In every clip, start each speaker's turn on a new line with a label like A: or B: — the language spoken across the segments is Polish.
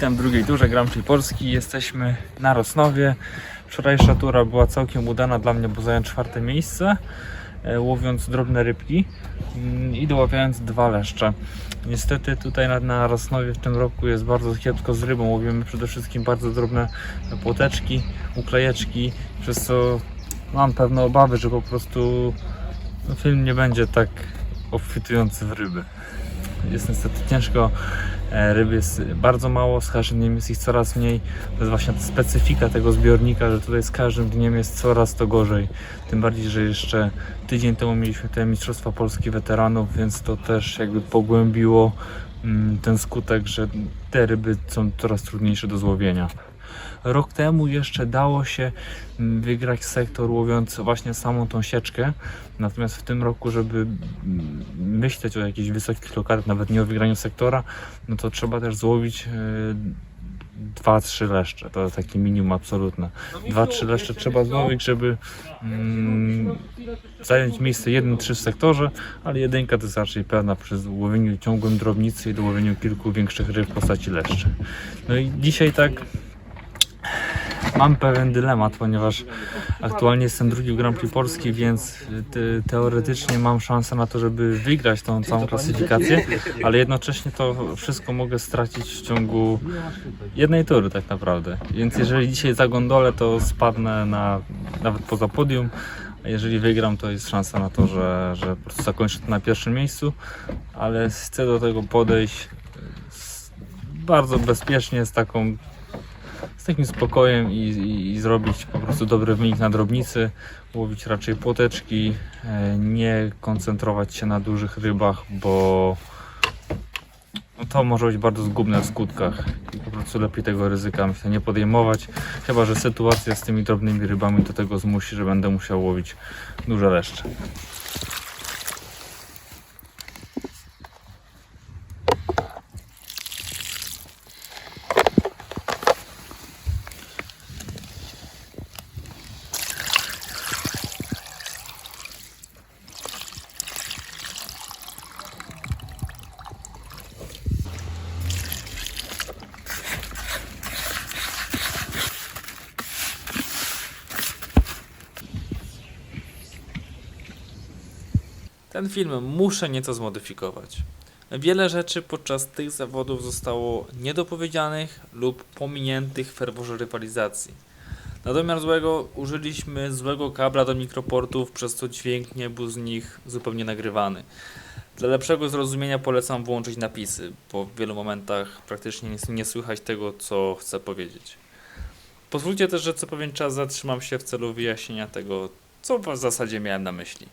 A: Witam w drugiej turze Grand Prix Polski. Jesteśmy na Rosnowie. Wczorajsza tura była całkiem udana dla mnie, bo zająłem 4. miejsce, łowiąc drobne rybki i doławiając 2 leszcze. Niestety tutaj na Rosnowie w tym roku jest bardzo kiepsko z rybą. Łowimy przede wszystkim bardzo drobne płoteczki, uklejeczki, przez co mam pewne obawy, że po prostu film nie będzie tak obfitujący w ryby. Jest niestety ciężko, ryb jest bardzo mało, z każdym dniem jest ich coraz mniej. To jest właśnie ta specyfika tego zbiornika, że tutaj z każdym dniem jest coraz to gorzej. Tym bardziej, że jeszcze tydzień temu mieliśmy te Mistrzostwa Polski Weteranów, więc to też jakby pogłębiło ten skutek, że te ryby są coraz trudniejsze do złowienia. Rok temu jeszcze dało się wygrać sektor łowiąc właśnie samą tą sieczkę, natomiast w tym roku, żeby myśleć o jakichś wysokich lokatach, nawet nie o wygraniu sektora, no to trzeba też złowić 2-3 leszcze, to takie minimum absolutne. 2-3 leszcze trzeba złowić, żeby zająć miejsce 1-3 w sektorze, ale jedynka to jest raczej pewna przy łowieniu ciągłym drobnicy i dołowieniu kilku większych ryb w postaci leszczy. No i dzisiaj tak mam pewien dylemat, ponieważ aktualnie jestem drugi w Grand Prix Polski, więc teoretycznie mam szansę na to, żeby wygrać tą całą klasyfikację, ale jednocześnie to wszystko mogę stracić w ciągu jednej tury tak naprawdę. Więc jeżeli dzisiaj zagondolę, to spadnę nawet poza podium, a jeżeli wygram, to jest szansa na to, że po prostu zakończę to na pierwszym miejscu, ale chcę do tego podejść bardzo bezpiecznie, z takim spokojem i zrobić po prostu dobry wynik na drobnicy, łowić raczej płoteczki, nie koncentrować się na dużych rybach, bo to może być bardzo zgubne w skutkach i po prostu lepiej tego ryzyka myślę nie podejmować, chyba że sytuacja z tymi drobnymi rybami do tego zmusi, że będę musiał łowić duże leszcze. Ten film muszę nieco zmodyfikować. Wiele rzeczy podczas tych zawodów zostało niedopowiedzianych lub pominiętych w ferworze rywalizacji. Na domiar złego użyliśmy złego kabla do mikroportów, przez co dźwięk nie był z nich zupełnie nagrywany. Dla lepszego zrozumienia polecam włączyć napisy, bo w wielu momentach praktycznie nie słychać tego, co chcę powiedzieć. Pozwólcie też, że co pewien czas zatrzymam się w celu wyjaśnienia tego, co w zasadzie miałem na myśli.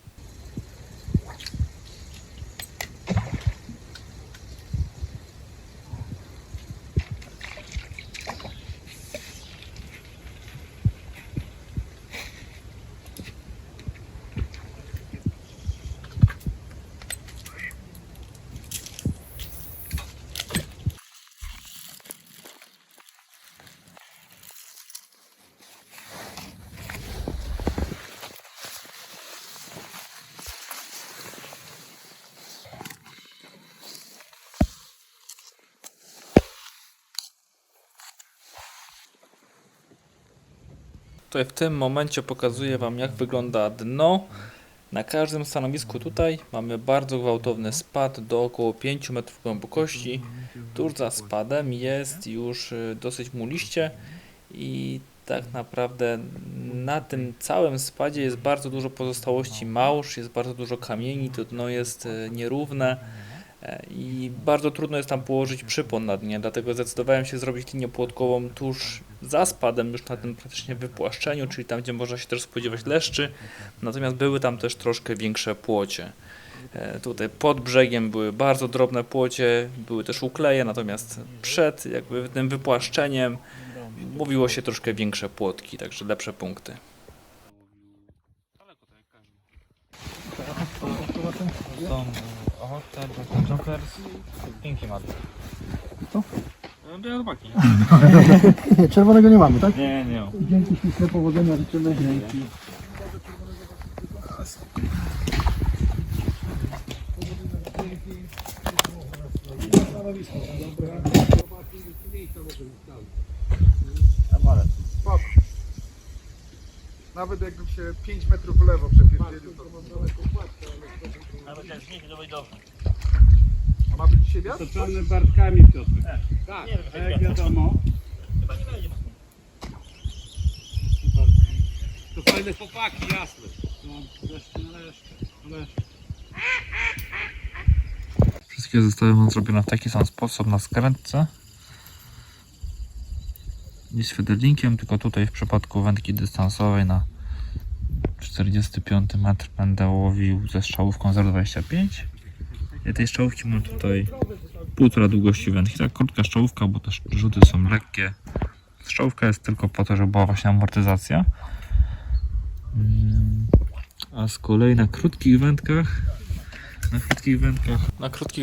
A: Tutaj w tym momencie pokazuję Wam, jak wygląda dno. Na każdym stanowisku tutaj mamy bardzo gwałtowny spad do około 5 metrów głębokości. Tuż za spadem jest już dosyć muliście i tak naprawdę na tym całym spadzie jest bardzo dużo pozostałości małż, jest bardzo dużo kamieni, to dno jest nierówne i bardzo trudno jest tam położyć przypon na dnie, dlatego zdecydowałem się zrobić linię płotkową tuż za spadem, już na tym praktycznie wypłaszczeniu, czyli tam, gdzie można się też spodziewać leszczy, natomiast były tam też troszkę większe płocie. Tutaj pod brzegiem były bardzo drobne płocie, były też ukleje, natomiast przed jakby tym wypłaszczeniem mówiło się troszkę większe płotki, także lepsze punkty. Są ochotę, jokers, pinki mat.
B: Co?
A: Białobaki.
B: Czerwonego nie mamy, tak?
A: Nie, nie.
B: Dzięki, śliczne powodzenia życzymy. Dzięki.
C: Spoko. Nawet jakbym się 5 metrów w lewo przepierdzielił, to ma być dzisiaj wiatr?
D: Otoczony barkami, Piotrek. Tak, a jak wiadomo. To fajne chłopaki, jasne. No, wreszcie nareszcie.
A: Wszystkie zestawy mam zrobione w taki sam sposób na skrętce. Nie z federlinkiem, tylko tutaj w przypadku wędki dystansowej na 45 metr będę łowił ze strzałówką 0,25. I tej strzałówki mam tutaj 1,5 długości wędki. Tak krótka strzałówka, bo też rzuty są lekkie. Strzałówka jest tylko po to, żeby była właśnie amortyzacja. A z kolei na krótkich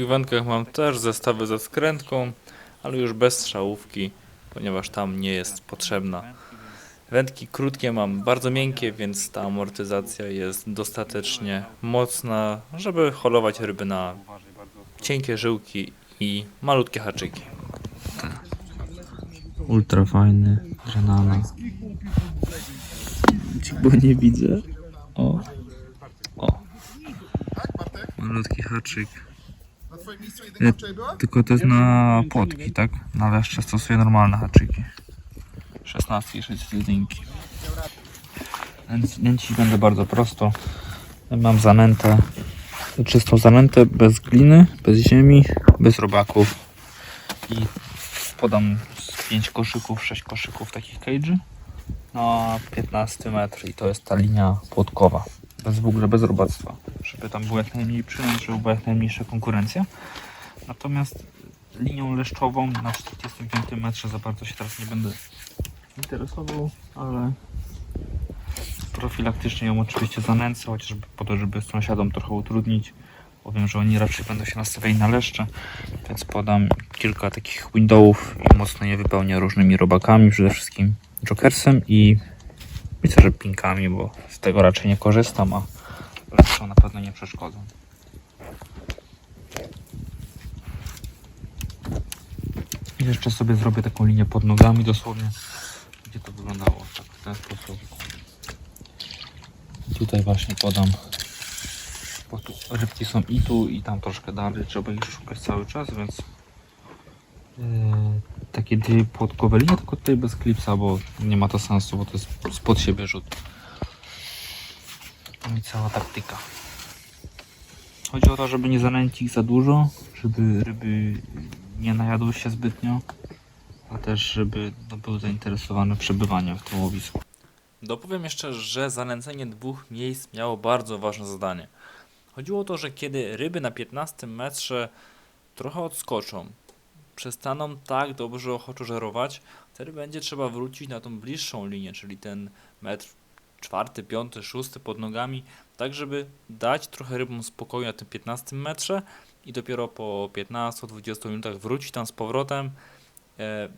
A: wędkach mam też zestawy ze skrętką, ale już bez strzałówki, ponieważ tam nie jest potrzebna. Wędki krótkie mam bardzo miękkie, więc ta amortyzacja jest dostatecznie mocna, żeby holować ryby na cienkie żyłki i malutkie haczyki. Ultra fajny granana. Bo nie widzę. O. Malutki haczyk.
C: Na twoim miejscu jedynka wczoraj była?
A: Tylko to jest na płotki, tak? Na leszcze stosuję normalne haczyki. 16 i 6 jedynki. Nęcić będę bardzo prosto. Mam zanętę, czystą zanętę, bez gliny, bez ziemi, bez robaków. I podam z 5 koszyków, 6 koszyków takich cage'y na 15 metr i to jest ta linia płotkowa. W ogóle bez robactwa, żeby tam było jak najmniej przynęt, żeby była jak najmniejsza konkurencja. Natomiast linią leszczową na 45 metrze za bardzo się teraz nie będę interesował, ale profilaktycznie ją oczywiście zanęcę, chociażby po to, żeby sąsiadom trochę utrudnić. Powiem, że oni raczej będą się nastawiali na leszcze, więc podam kilka takich windowów i mocno je wypełnię różnymi robakami, przede wszystkim jokersem i myślę, że pinkami, bo z tego raczej nie korzystam, a leszczą na pewno nie przeszkodzą. I jeszcze sobie zrobię taką linię pod nogami dosłownie, gdzie to wyglądało tak w ten sposób. Tutaj właśnie podam, bo tu rybki są i tu, i tam troszkę dalej, trzeba ich szukać cały czas, więc takie dwie płotkowe linie, tylko tutaj bez klipsa, bo nie ma to sensu, bo to jest spod siebie rzut. I cała taktyka. Chodzi o to, żeby nie zanęcić ich za dużo, żeby ryby nie najadły się zbytnio, a też żeby były zainteresowane przebywaniem w tym łowisku. Dopowiem jeszcze, że zanęcenie dwóch miejsc miało bardzo ważne zadanie. Chodziło o to, że kiedy ryby na 15 metrze trochę odskoczą, przestaną tak dobrze ochoczo żerować, wtedy będzie trzeba wrócić na tą bliższą linię, czyli ten metr 4, 5, 6 pod nogami, tak żeby dać trochę rybom spokoju na tym 15 metrze i dopiero po 15-20 minutach wrócić tam z powrotem,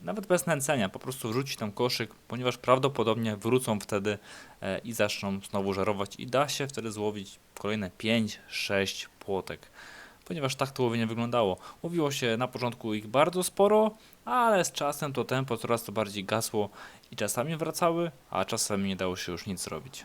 A: nawet bez nęcenia, po prostu wrzucić tam koszyk, ponieważ prawdopodobnie wrócą wtedy i zaczną znowu żerować i da się wtedy złowić kolejne 5-6 płotek. Ponieważ tak to łowienie wyglądało. Łowiło się na początku ich bardzo sporo, ale z czasem to tempo coraz to bardziej gasło i czasami wracały, a czasami nie dało się już nic zrobić.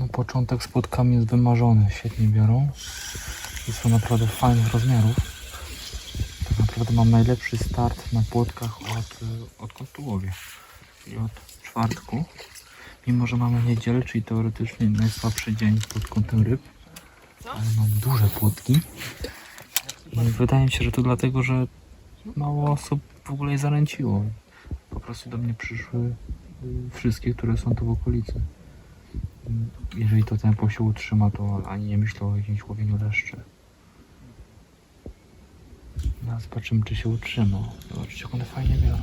A: No, początek z płotkami jest wymarzony, świetnie biorą i są naprawdę fajnych rozmiarów. Tak naprawdę mam najlepszy start na płotkach odkąd tu łowię, i od czwartku. Mimo że mamy niedzielę, czyli teoretycznie najsłabszy dzień pod kątem ryb, ale mam duże płotki. I wydaje mi się, że to dlatego, że mało osób w ogóle je zaręciło. Po prostu do mnie przyszły wszystkie, które są tu w okolicy. Jeżeli to tempo się utrzyma, to ani nie myślę o jakimś łowieniu leszczy. No, zobaczymy, czy się utrzyma. Zobaczcie, jak one fajnie biorą.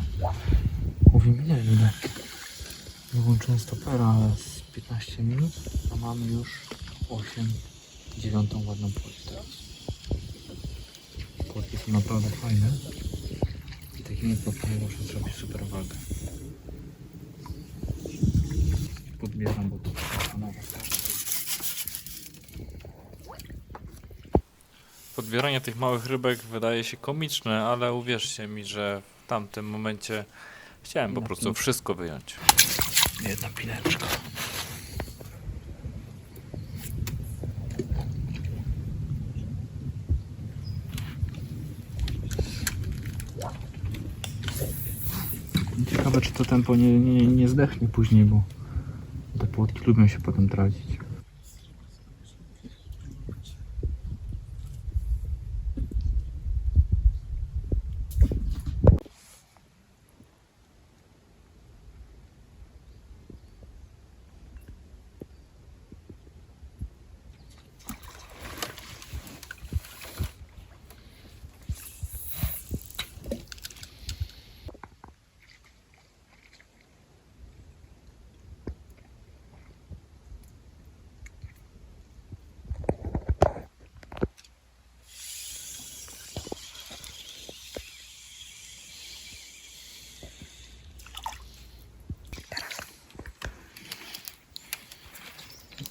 A: Łowimy nieźle. Nie włączyłem stopera, ale z 15 minut, a mamy już 8, 9 ładną płotkę teraz. Płotki są naprawdę fajne. I takimi płotkami muszę zrobić super wagę. Podbieram, bo to nowa starczy. Podbieranie tych małych rybek wydaje się komiczne, ale uwierzcie mi, że w tamtym momencie chciałem po prostu wszystko wyjąć. Jedna pineczka. Ciekawe, czy to tempo nie zdechnie później, bo te płotki lubią się potem tracić.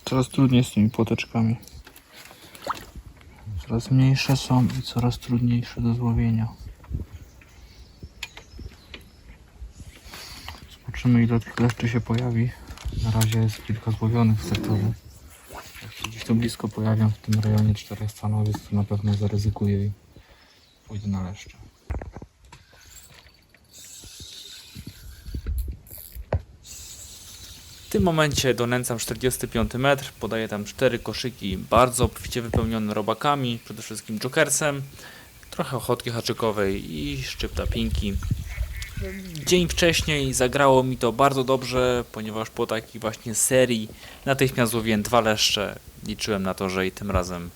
A: Coraz trudniej z tymi płoteczkami. Coraz mniejsze są i coraz trudniejsze do złowienia. Zobaczymy, ile tych leszczy się pojawi. Na razie jest kilka złowionych w sektorze. Jak się gdzieś tu blisko pojawią w tym rejonie 4 stanowisk, to na pewno zaryzykuję i pójdę na leszcze. W tym momencie donęcam 45 metr, podaję tam 4 koszyki bardzo obficie wypełnione robakami, przede wszystkim jokersem, trochę ochotki haczykowej i szczypta pinki. Dzień wcześniej zagrało mi to bardzo dobrze, ponieważ po takiej właśnie serii natychmiast złowiłem 2 leszcze. Liczyłem na to, że i tym razem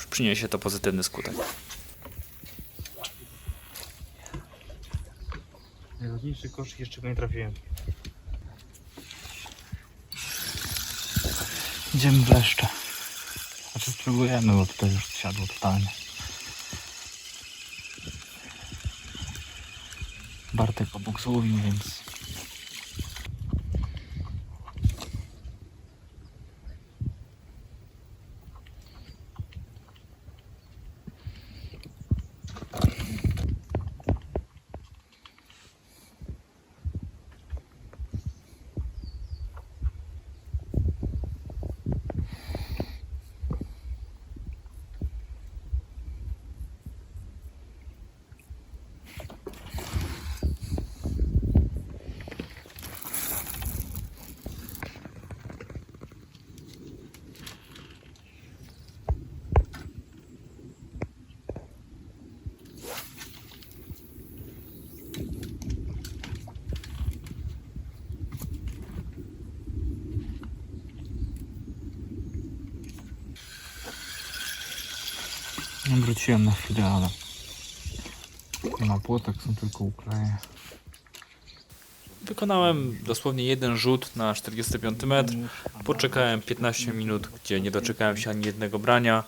A: przyniesie to pozytywny skutek. Najważniejszy koszyk jeszcze go nie trafiłem. Idziemy w leszcze. Znaczy spróbujemy, bo tutaj już siadło totalnie. Bartek obok złowił, więc... Nie wróciłem na chwilę, ale na płotek są tylko ukleje. Wykonałem dosłownie jeden rzut na 45 metr. Poczekałem 15 minut, gdzie nie doczekałem się ani jednego brania.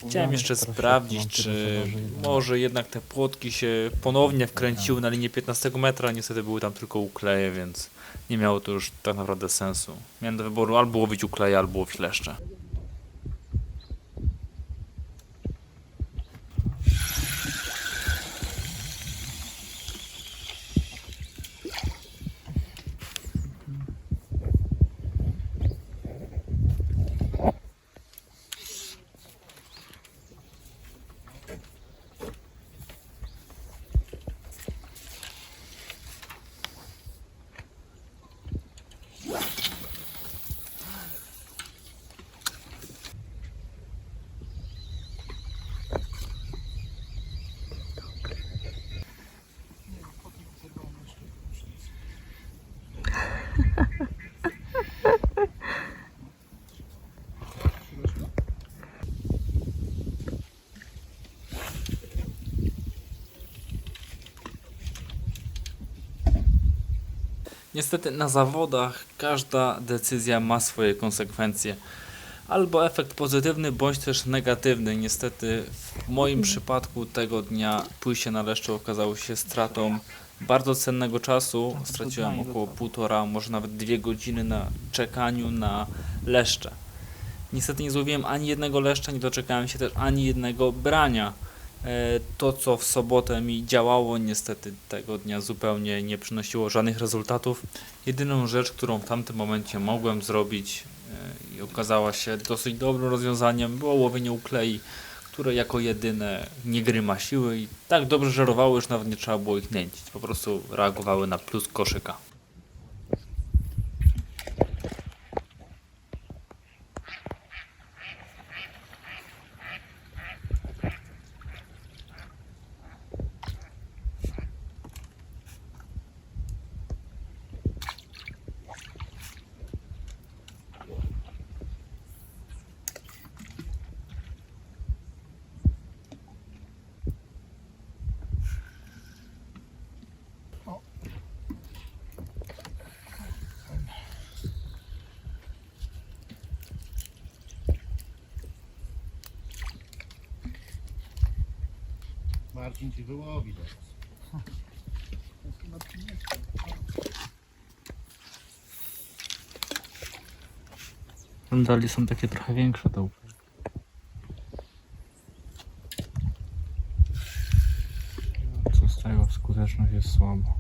A: Chciałem jeszcze sprawdzić, czy może jednak te płotki się ponownie wkręciły na linię 15 metra. Niestety były tam tylko ukleje, więc nie miało to już tak naprawdę sensu. Miałem do wyboru albo łowić ukleje, albo łowić leszcze. Niestety na zawodach każda decyzja ma swoje konsekwencje. Albo efekt pozytywny, bądź też negatywny. Niestety w moim przypadku tego dnia pójście na leszcze okazało się stratą bardzo cennego czasu. Straciłem około 1,5, może nawet 2 godziny na czekaniu na leszcze. Niestety nie złowiłem ani jednego leszcza, nie doczekałem się też ani jednego brania. To, co w sobotę mi działało, niestety tego dnia zupełnie nie przynosiło żadnych rezultatów. Jedyną rzecz, którą w tamtym momencie mogłem zrobić i okazała się dosyć dobrym rozwiązaniem, było łowienie uklei, które jako jedyne nie grymasiły i tak dobrze żerowały, że nawet nie trzeba było ich nęcić. Po prostu reagowały na plus koszyka.
C: Marcin ci wyłowi teraz.
A: Dalej są takie trochę większe te uklei. Co z tego, skuteczność jest słaba.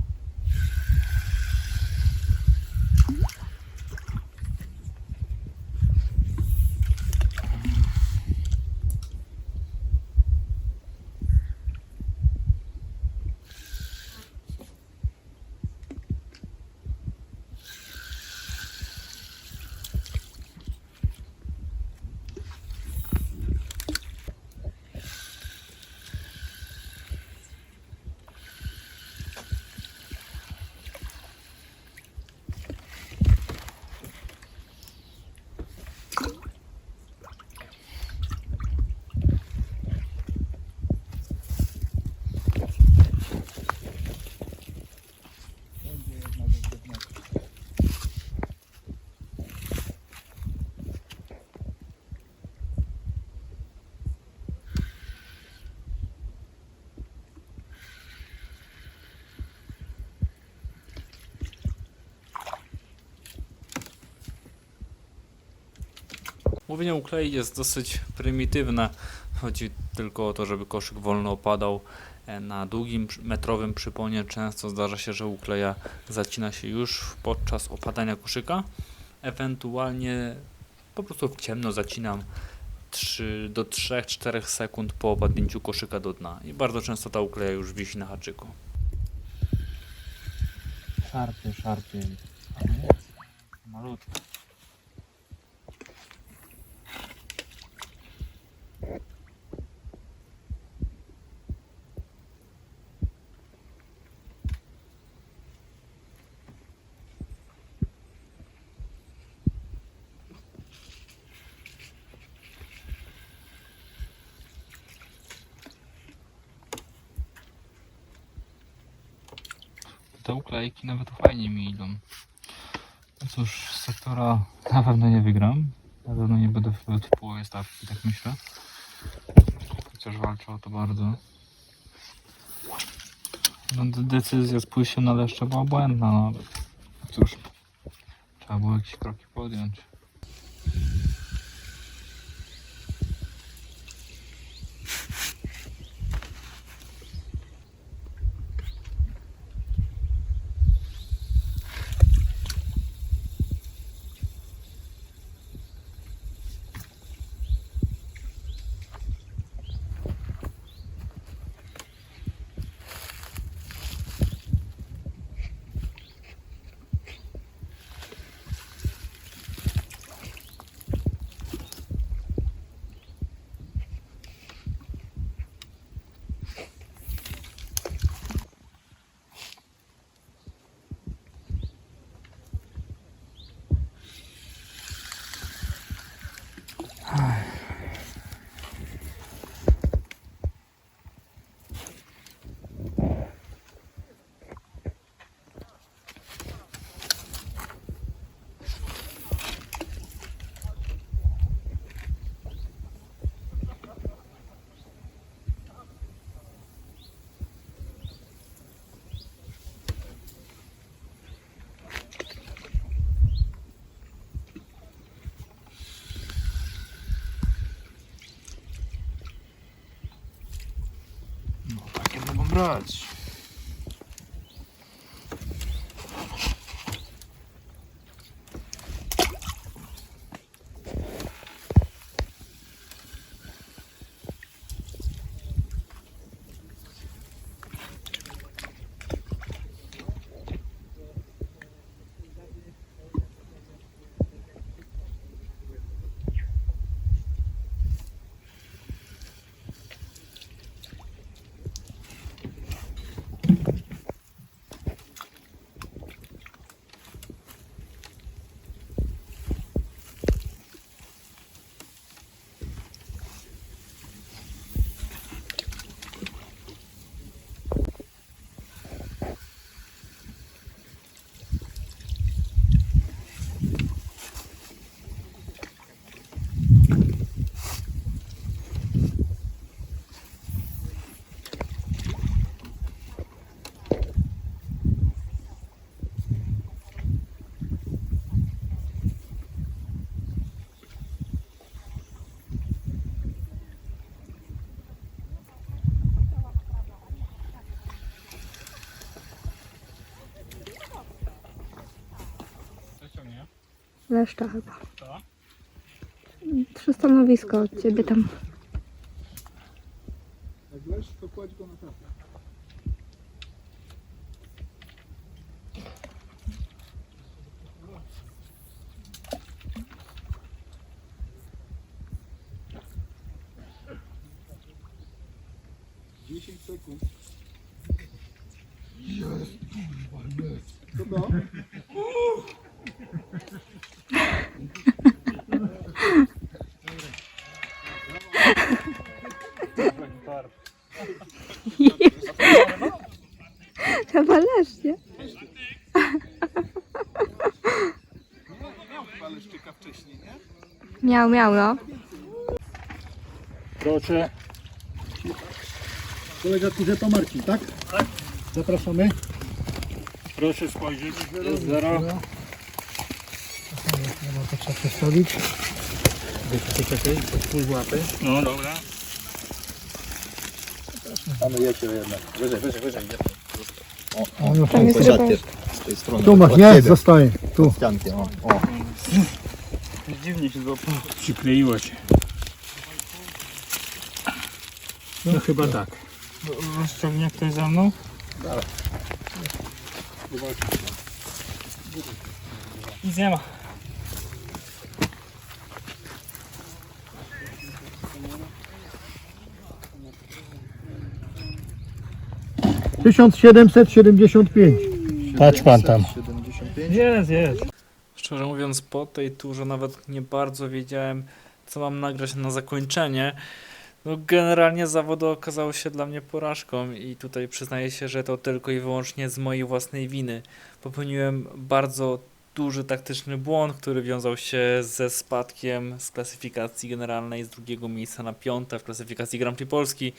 A: Łowienie uklei jest dosyć prymitywne. Chodzi tylko o to, żeby koszyk wolno opadał. Na długim metrowym przyponie często zdarza się, że ukleja zacina się już podczas opadania koszyka. Ewentualnie po prostu w ciemno zacinam do 3-4 sekund po opadnięciu koszyka do dna. I bardzo często ta ukleja już wisi na haczyku. Szarpie. Malutko. Te uklejki nawet fajnie mi idą. No cóż, z sektora na pewno nie wygram. Na pewno nie będę w połowie stawki, tak myślę. Chociaż walczę o to bardzo. No, decyzja z pójściem na leszcze była błędna, no ale cóż, trzeba było jakieś kroki podjąć.
C: brać.
E: Leszcza chyba.
A: Co?
E: 3 stanowisko od ciebie tam.
B: Jak leż, to kładź go na trafę. Dziesięć sekund. Co to?
E: Chyba Lesz, nie? Miał, no.
D: Proszę.
B: Kolega Tuzeta to Marcin, tak? Tak. Zapraszamy.
D: Proszę spojrzeć. Jest 0.
B: No to trzeba przestawić. Czekaj, podpój łapy.
D: No dobra.
C: Panujecie jednak. Wyżej.
B: O, już
E: Tam jest ryba.
C: Z tej strony.
B: tu masz,
C: od
B: nie?
C: ciebie.
B: Zostaje. Tu.
C: Ścianki, o.
D: Dziwnie się złapało. Przykleiło się. No chyba tak. Rozciągnie ktoś za mną? Nic nie ma.
B: Tysiąc 775.
D: Patrz pan tam.
C: 75.
D: Jest.
A: Szczerze mówiąc, po tej turze nawet nie bardzo wiedziałem, co mam nagrać na zakończenie. No, generalnie zawody okazały się dla mnie porażką i tutaj przyznaję się, że to tylko i wyłącznie z mojej własnej winy. Popełniłem bardzo duży taktyczny błąd, który wiązał się ze spadkiem z klasyfikacji generalnej z 2. miejsca na 5. w klasyfikacji Grand Prix Polski.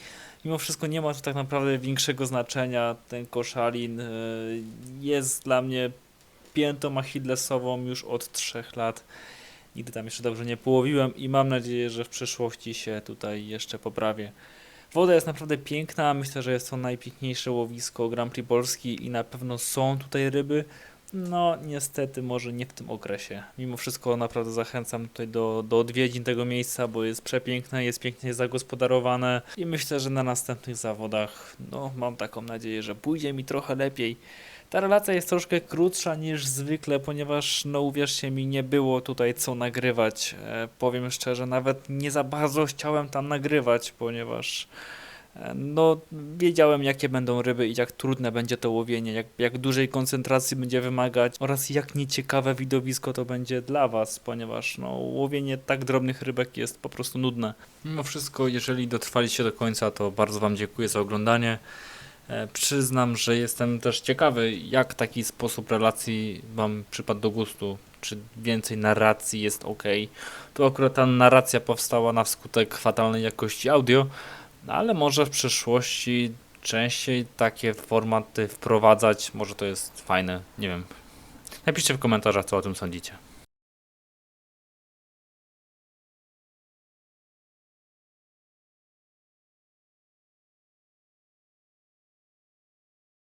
A: Mimo wszystko nie ma to tak naprawdę większego znaczenia. Ten Koszalin jest dla mnie piętą achillesową już od 3 lat. Nigdy tam jeszcze dobrze nie połowiłem i mam nadzieję, że w przyszłości się tutaj jeszcze poprawię. Woda jest naprawdę piękna, myślę, że jest to najpiękniejsze łowisko Grand Prix Polski i na pewno są tutaj ryby. No niestety może nie w tym okresie. Mimo wszystko naprawdę zachęcam tutaj do odwiedzin tego miejsca, bo jest przepiękne, jest pięknie zagospodarowane i myślę, że na następnych zawodach, no mam taką nadzieję, że pójdzie mi trochę lepiej. Ta relacja jest troszkę krótsza niż zwykle, ponieważ no uwierzcie mi, nie było tutaj co nagrywać. Powiem szczerze, nawet nie za bardzo chciałem tam nagrywać, ponieważ no wiedziałem jakie będą ryby i jak trudne będzie to łowienie, jak dużej koncentracji będzie wymagać oraz jak nieciekawe widowisko to będzie dla Was, ponieważ no łowienie tak drobnych rybek jest po prostu nudne. Mimo wszystko, jeżeli dotrwaliście do końca, to bardzo Wam dziękuję za oglądanie. Przyznam, że jestem też ciekawy, jak taki sposób relacji Wam przypadł do gustu. Czy więcej narracji jest ok. Tu akurat ta narracja powstała na skutek fatalnej jakości audio, no ale może w przyszłości częściej takie formaty wprowadzać. Może to jest fajne, nie wiem. Napiszcie w komentarzach, co o tym sądzicie.